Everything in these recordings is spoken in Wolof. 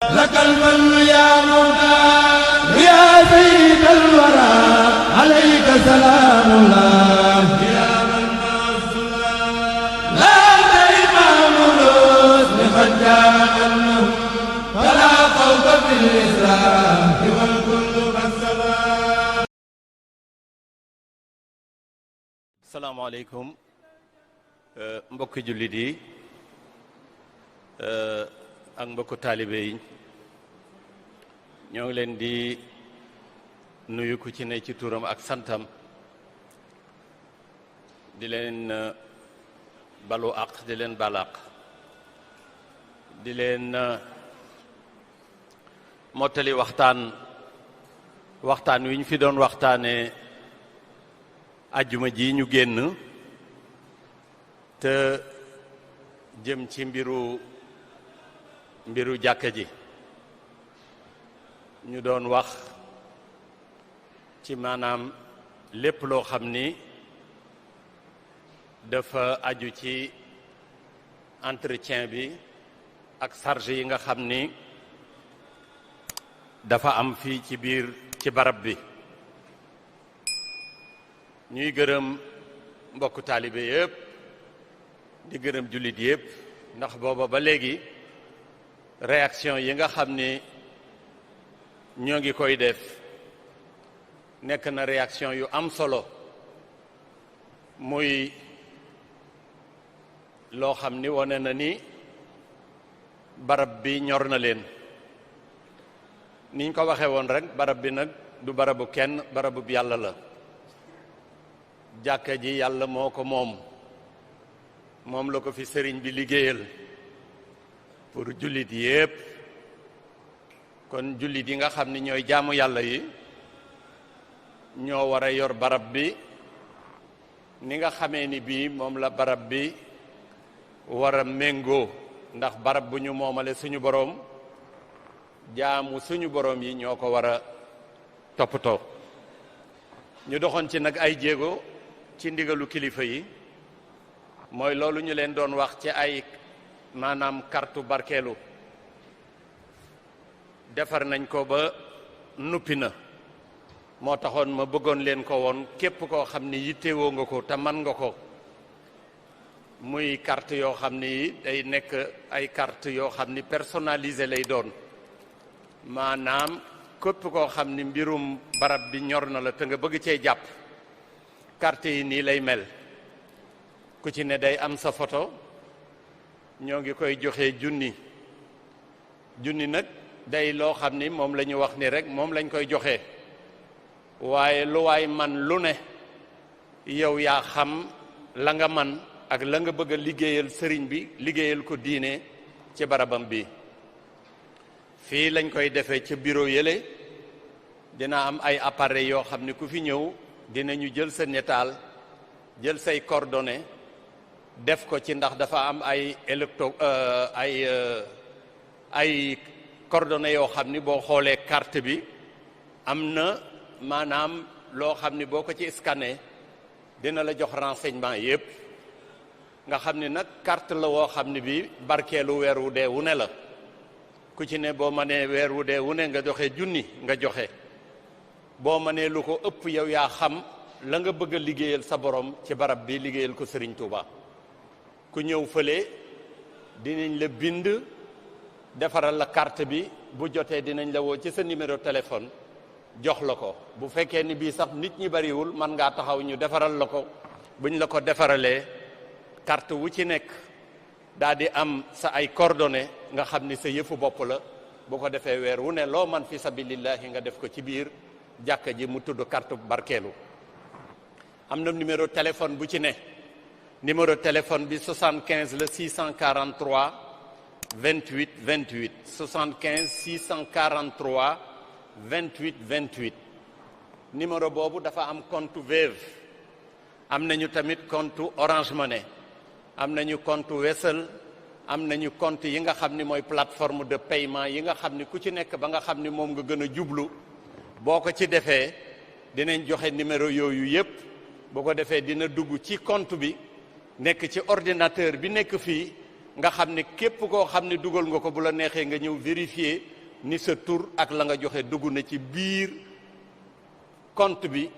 لك المن يا مولا يا سيد الورى عليك سلام الله يا من لا إمام الرسل قد جاء النهم فلا خوف في الإسلام والكل قد سلام. السلام عليكم mbokki jullit yi ak mbokku taalibe yi ñoo ngi leen di nuyu ku ci ne ci turam ak santam di leen balu ak di leen balaq di leen mottali waxtaan wi ñu fi doon waxtaane ajjuma ji ñu génn te jëm ci mbiru jàkka ji ñu doon wax ci maanaam lépp loo xam ni dafa aju ci entretien bi ak charge yi nga xam ni dafa am fii ci biir ci barab bi ñuy gërëm mbokku taalibe yépp di gërëm jullit yépp ndax booba ba léegi réaction yi nga xam ni ñoo ngi koy def nekk na réaction yu am solo muy loo xam ni wane na ni barab bi ñor na leen niñ ko waxee woon rek barab bi nag du barabu kenn barabu yàlla la jàkka ji yàlla moo ko moom la ko fi sëriñ bi liggéeyal pour jullit yépp kon jullit yi nga xam ni ñooy jaamu yàlla yi ñoo war a yor barab bi ni nga xamee ni bii moom la barab bi war a méngoo ndax barab bu ñu moomale suñu boroom jaamu suñu boroom yi ñoo ko war a toppatoo ñu doxoon ci nag ay jéego ci ndigalu kilifa yi mooy loolu ñu leen doon wax ci ay maanaam kartu barkeelu defar nañ ko ba nuppi na moo taxoon ma bëggoon leen ko woon képp koo xam ni yittewoo nga ko te man nga ko muy carte yoo xam ni day nekk ay carte yoo xam ni personnalisé lay doon maanaam képp koo xam ni mbirum barab bi ñor na la te nga bëgg cee jàpp carte yi nii lay mel ku ci ne day am sa photo ñoo ngi koy joxe junni nag day loo xam ni moom la ñu wax ni rek moom lañ koy joxe waaye lu waay man lu ne yow yaa xam la nga man ak la nga bëgg a liggéeyal sëriñ bi liggéeyal ko diine ci barabam bi fii lañ koy defee ca bureau yële dina am ay appareil yoo xam ni ku fi ñëw dinañu jël sa netaal jël say coordonnées def ko ci ndax dafa am ay coordonnées yoo xam ni boo xoolee carte bi am na maanaam loo xam ni boo ko ci scanné dina la jox renseignement yépp nga xam ni nag carte la woo xam ni bi barkeelu weer wu dee wu ne la ku ci ne boo mënee weer wu dee wu ne nga joxe junni nga joxe boo mënee lu ko ëpp yow yaa xam la nga bëgg a liggéeyal sa borom ci barab bi liggéeyal ko Serigne Touba ku ñëw fële dinañ la bind defaral la carte bi bu jotee dinañ la woo ci sa numéro téléphone jox la ko bu fekkee ni bii sax nit ñi bariwul man ngaa taxaw ñu defaral la ko buñ la ko defaralee carte wu ci nekk daal di am sa ay coordonnées nga xam ni sa yëfu bopp la bu ko defee weer wu ne loo man fi sabilillahi nga def ko ci biir jàkka ji mu tudd carte barkeelu am na numéro téléphone bu ci ne numéro téléphone bi 75 la 643 28 28 75 643 28 28 numéro boobu dafa am compte Wave am nañu tamit compte Orange Money am nañu compte Wesel am nañu compte yi nga xam ni mooy plateforme de paiement yi nga xam ni ku ci nekk ba nga xam ni moom nga gën a jublu boo ko ci defee dinañ joxe numéro yooyu yépp boo ko defee dina dugg ci compte bi nekk ci ordinateur bi nekk fii nga xam ne képp koo xam ne dugal nga ko bu la neexee nga ñëw vérifier ni sa tur ak la nga joxe dugg na ci biir compte bi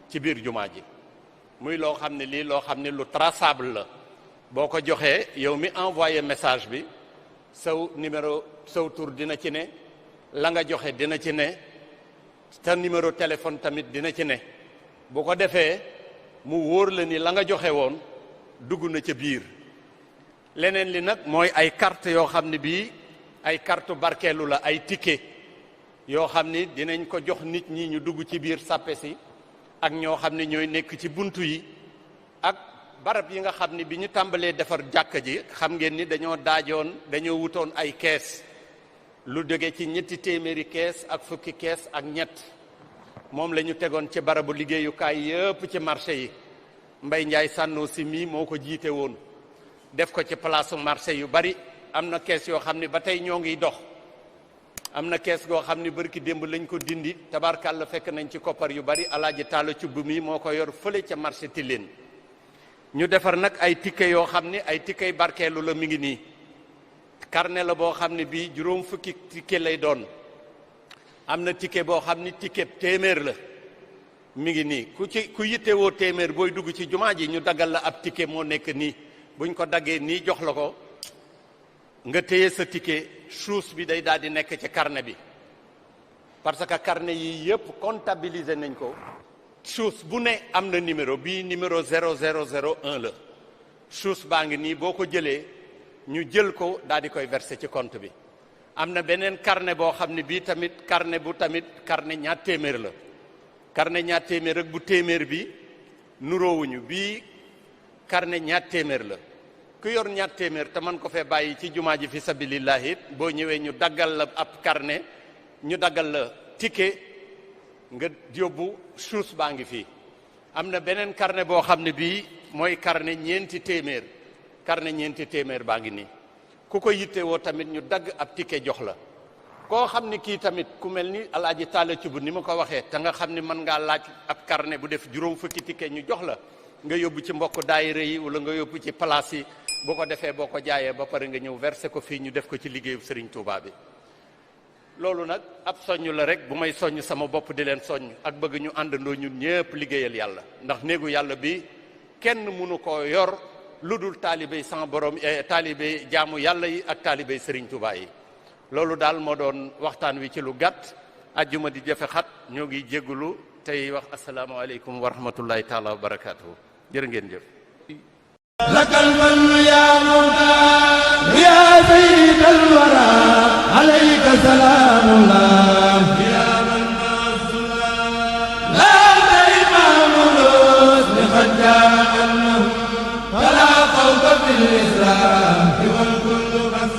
ci biir jumaa ji muy loo xam ne lii loo xam ne lu traçable la boo ko joxee yow mi envoyé message bi saw numéro saw tur dina ci ne la nga joxe dina ci ne sa numéro téléphone tamit dina ci ne bu ko defee mu wóor la ni la nga joxe woon dugg na ca biir leneen li nag mooy ay carte yoo xam ne bii ay carte barkeelu la ay ticket yoo xam ni dinañ ko jox nit ñi ñu dugg ci biir sàppe si ak ñoo xam ne ñooy nekk ci buntu yi ak barab yi nga xam ni bi ñu tàmbalee defar jàkka ji xam ngeen ni dañoo wutoon ay kees lu jóge ci 200 kees ak fukki kees ak ñett moom la ñu tegoon ci barabu liggéeyukaay yëpp ci marché yi Mbay Njaay sànnoo si mii moo ko jiite woon def ko ci palaasu marché yu bari am na kees yoo xam ne ba tey ñoo ngi dox am na kees goo xam ne barki démb lañ ko dindi tabarkàlla fekk nañ ci koppar yu bari alaaji Taala Cubb mi moo ko yor fële ca marché Tilène ñu defar nag ay ticket yoo xam ne ay ticket barkeelu la mi ngi nii carnet la boo xam ne bii juróom fukki ticket lay doon am na ticket boo xam ni ticket téeméer la mi ngi nii ku yittewoo téeméer booy dugg ci jumaa ji ñu daggal la ab ticket moo nekk nii buñ ko daggee nii jox la ko nga téye sa ticket chuus bi day daal di nekk ci carnet bi parce que carnet yi yëpp comptabiliser nañ ko chuus bu ne am na numéro bii numéro 0001 la chuus baa ngi nii boo ko jëlee ñu jël ko daal di koy verser ci compte bi am na beneen carnet boo xam ne bii tamit carnet ñaar téeméer la carnet ñaar téeméer rek bu téeméer bi nuroowuñu bii carnet ñaar téeméer la ku yor ñaar téeméer te man ko fee bàyyi ci jumaa ji fi sabilillahi it boo ñëwee ñu daggal la ab carnet ñu daggal la ticket nga yóbbu chuus baa ngi fii am na beneen carnet boo xam ne bii mooy carnet ñeenti téeméer baa ngi nii ku ko yittewoo tamit ñu dagg ab ticket jox la koo xam ni kii tamit ku mel ni alaaji Taala Cubb ni ma ko waxee te nga xam ni mën ngaa laaj ab carnet bu def juróom fukki ticket ñu jox la nga yóbbu ci mbokk daayira yi wala nga yóbbu ci place yi boo ko defee boo ko jaayee ba pare nga ñëw verser ko fii ñu def ko ci liggéeyu Serigne Touba bi loolu nag ab soññ la rek bu may soññ sama bopp di leen soññ ak bëgg ñu àndandoo ñun ñëpp liggéeyal yàlla ndax néegu yàlla bi kenn mënu koo yor lu dul taalibey sama borom taalibey jaamu yàlla yi ak taalibey Serigne Touba yi loolu daal moo doon waxtaan wi ci lu gàtt ajjuma di jafe xat ñoo ngi jéggulu tey wax asalaamaaleykum wa rahmatullahi taala wa barakaatuhu jërë ngeen jëf lakal man ya mawla ya sayyid al wara alayka salaamullah ya man masula la taymamulus li khadja annahum fala khawfa fil islam wal kullu qad